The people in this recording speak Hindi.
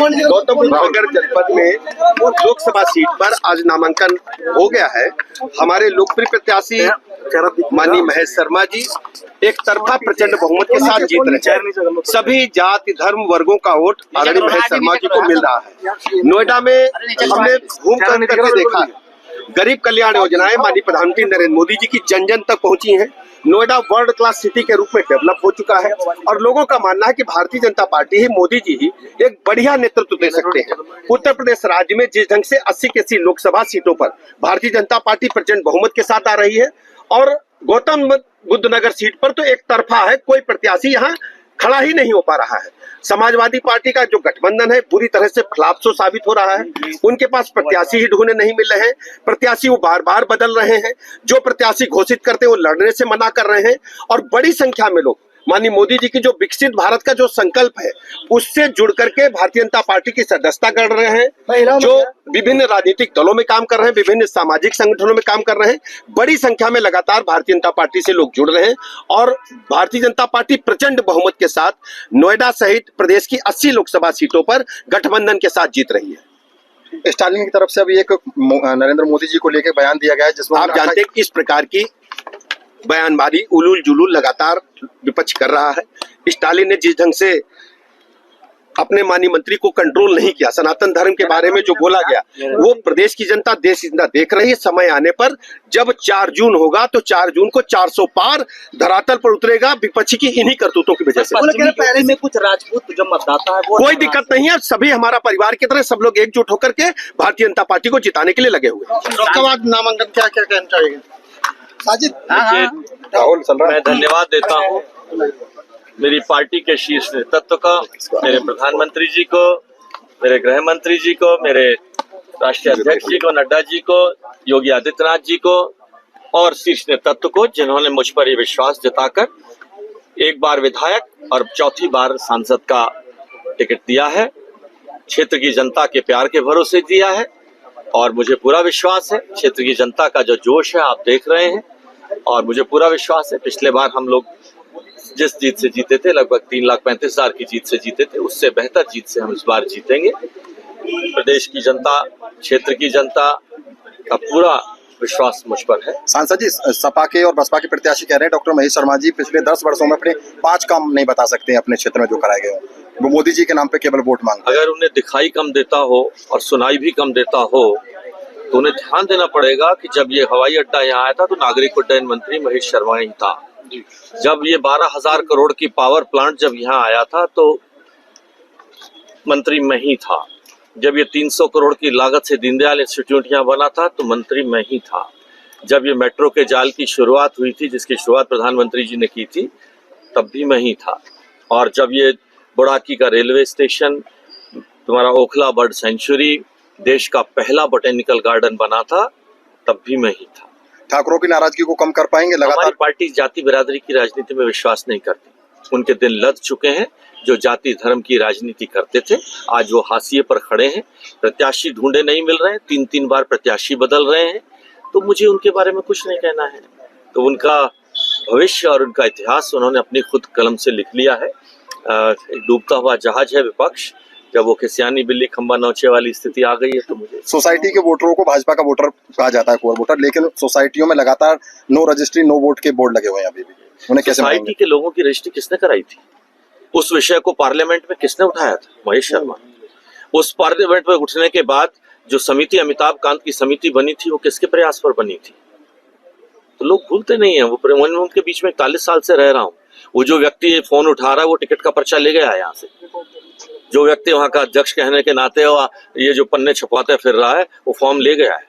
गौतम बुद्ध नगर जनपद में लोकसभा सीट पर आज नामांकन हो गया है। हमारे लोकप्रिय प्रत्याशी माननीय महेश शर्मा जी एक तरफा प्रचंड बहुमत के साथ जीत रहे हैं। सभी जाति धर्म वर्गों का वोट आदरणीय महेश शर्मा जी को मिल रहा है। नोएडा में हमने घूम करके देखा है, गरीब कल्याण योजनाएं माननीय प्रधानमंत्री नरेंद्र मोदी जी की जन जन तक पहुंची हैं। नोएडा वर्ल्ड क्लास सिटी के रूप में डेवलप हो चुका है और लोगों का मानना है कि भारतीय जनता पार्टी ही, मोदी जी ही एक बढ़िया नेतृत्व दे सकते हैं। उत्तर प्रदेश राज्य में जिस ढंग से 80 की 80 लोकसभा सीटों पर भारतीय जनता पार्टी प्रचंड बहुमत के साथ आ रही है और गौतम बुद्ध नगर सीट पर तो एक तरफा है, कोई प्रत्याशी यहाँ खड़ा ही नहीं हो पा रहा है। समाजवादी पार्टी का जो गठबंधन है पूरी तरह से फ्लाप्सो साबित हो रहा है। उनके पास प्रत्याशी ही ढूंढने नहीं मिल रहे हैं, प्रत्याशी वो बार बार बदल रहे हैं। जो प्रत्याशी घोषित करते हैं वो लड़ने से मना कर रहे हैं और बड़ी संख्या में लोग माननीय मोदी जी की जो विकसित भारत का जो संकल्प है उससे जुड़ करके भारतीय जनता पार्टी की सदस्यता कर रहे हैं। जो विभिन्न राजनीतिक दलों में काम कर रहे हैं, विभिन्न सामाजिक संगठनों में काम कर रहे हैं, बड़ी संख्या में लगातार भारतीय जनता पार्टी से लोग जुड़ रहे हैं और भारतीय जनता पार्टी प्रचंड बहुमत के साथ नोएडा सहित प्रदेश की 80 लोकसभा सीटों पर गठबंधन के साथ जीत रही है। स्टालिन की तरफ से अभी एक नरेंद्र मोदी जी को लेकर बयान दिया गया है जिसमें आप जानते हैं किस प्रकार की बयानबाजी उलूल जुलूल लगातार विपक्ष कर रहा है। स्टालिन ने जिस ढंग से अपने माननीय मंत्री को कंट्रोल नहीं किया, सनातन धर्म के बारे में जो बोला गया वो प्रदेश की जनता, देश की जनता देख रही है। समय आने पर जब 4 जून होगा तो 4 जून को 400 पार धरातल पर उतरेगा विपक्ष की इन्हीं करतूतों की वजह से। पहले में कुछ राजपूत जो मतदाता है कोई दिक्कत नहीं है, सभी हमारा परिवार की तरह सब लोग एकजुट होकर के भारतीय जनता पार्टी को जिताने के लिए लगे हुए हैं। उसके बाद नामांकन क्या क्या कहना चाहिए साजिद? मैं धन्यवाद देता हूँ मेरी पार्टी के शीर्ष नेतृत्व का, मेरे प्रधानमंत्री जी को, मेरे गृह मंत्री जी को, मेरे राष्ट्रीय अध्यक्ष जी को, नड्डा जी को, योगी आदित्यनाथ जी को और शीर्ष नेतृत्व को, जिन्होंने मुझ पर ये विश्वास जताकर एक बार विधायक और चौथी बार सांसद का टिकट दिया है। क्षेत्र की जनता के प्यार के भरोसे दिया है और मुझे पूरा विश्वास है क्षेत्र की जनता का जो जोश है आप देख रहे हैं और मुझे पूरा विश्वास है पिछले बार हम लोग जिस जीत से जीते थे, लगभग 3,35,000 की जीत से जीते थे, उससे बेहतर जीत से हम इस बार जीतेंगे। प्रदेश की जनता, क्षेत्र की जनता का पूरा विश्वास मुझ पर है। सांसद जी, सपा के और बसपा के प्रत्याशी कह रहे हैं डॉक्टर महेश शर्मा जी पिछले 10 वर्षों में अपने 5 काम नहीं बता सकते अपने क्षेत्र में जो कराए गए, वो मोदी जी के नाम पे केवल वोट मांगते हैं। अगर उन्हें दिखाई कम देता हो और सुनाई भी कम देता हो तो उन्हें ध्यान देना पड़ेगा कि जब ये हवाई अड्डा यहाँ आया था तो नागरिक उड्डयन मंत्री महेश शर्मा ही था। जब ये 12,000 करोड़ की पावर प्लांट जब यहाँ आया था तो मंत्री मैं ही था। जब ये 300 करोड़ की लागत से दीनदयाल इंस्टीट्यूट यहाँ बना था तो मंत्री मैं ही था। जब ये मेट्रो के जाल की शुरुआत हुई थी, जिसकी शुरुआत प्रधानमंत्री जी ने की थी, तब भी मैं ही था। और जब ये बुड़ाकी का रेलवे स्टेशन, तुम्हारा ओखला बर्ड सेंचुरी, देश का पहला बोटेनिकल गार्डन बना था, तब भी मैं ही था। ठाकुरों की नाराजगी को कम कर पाएंगे? लगातार हमारी पार्टी जाति बिरादरी की राजनीति में विश्वास नहीं करती। उनके दिन लद चुके हैं। जो जाति धर्म की राजनीति करते थे आज वो हाशिए पर खड़े हैं। प्रत्याशी ढूंढे नहीं मिल रहे हैं, 3-3 बार प्रत्याशी बदल रहे हैं, तो मुझे उनके बारे में कुछ नहीं कहना है। तो उनका भविष्य और उनका इतिहास उन्होंने अपनी खुद कलम से लिख लिया है। एक डूबता हुआ जहाज है विपक्ष, जब वो खिसियानी बिल्ली खंबा नौचे वाली स्थिति आ गई है तो मुझे। सोसाइटी के वोटरों को भाजपा का वोटर कहा जाता है, कोर वोटर, लेकिन सोसाइटियों में लगातार नो रजिस्ट्री नो वोट के बोर्ड लगे हुए हैं अभी भी। उन्हें कैसे सोसाइटी के लोगों की रजिस्ट्री किसने कराई थी? उस विषय को पार्लियामेंट में किसने उठाया था? महेश शर्मा। उस पार्लियामेंट में उठने के बाद जो समिति, अमिताभ कांत की समिति बनी थी, वो किसके प्रयास पर बनी थी? तो लोग भूलते नहीं है। वो उनके बीच में 41 साल से रह रहा हूँ। वो जो व्यक्ति फोन उठा रहा है वो टिकट का पर्चा ले गया है यहाँ से। जो व्यक्ति वहाँ का अध्यक्ष कहने के नाते ये जो पन्ने छपवाते फिर रहा है वो फॉर्म ले गया है।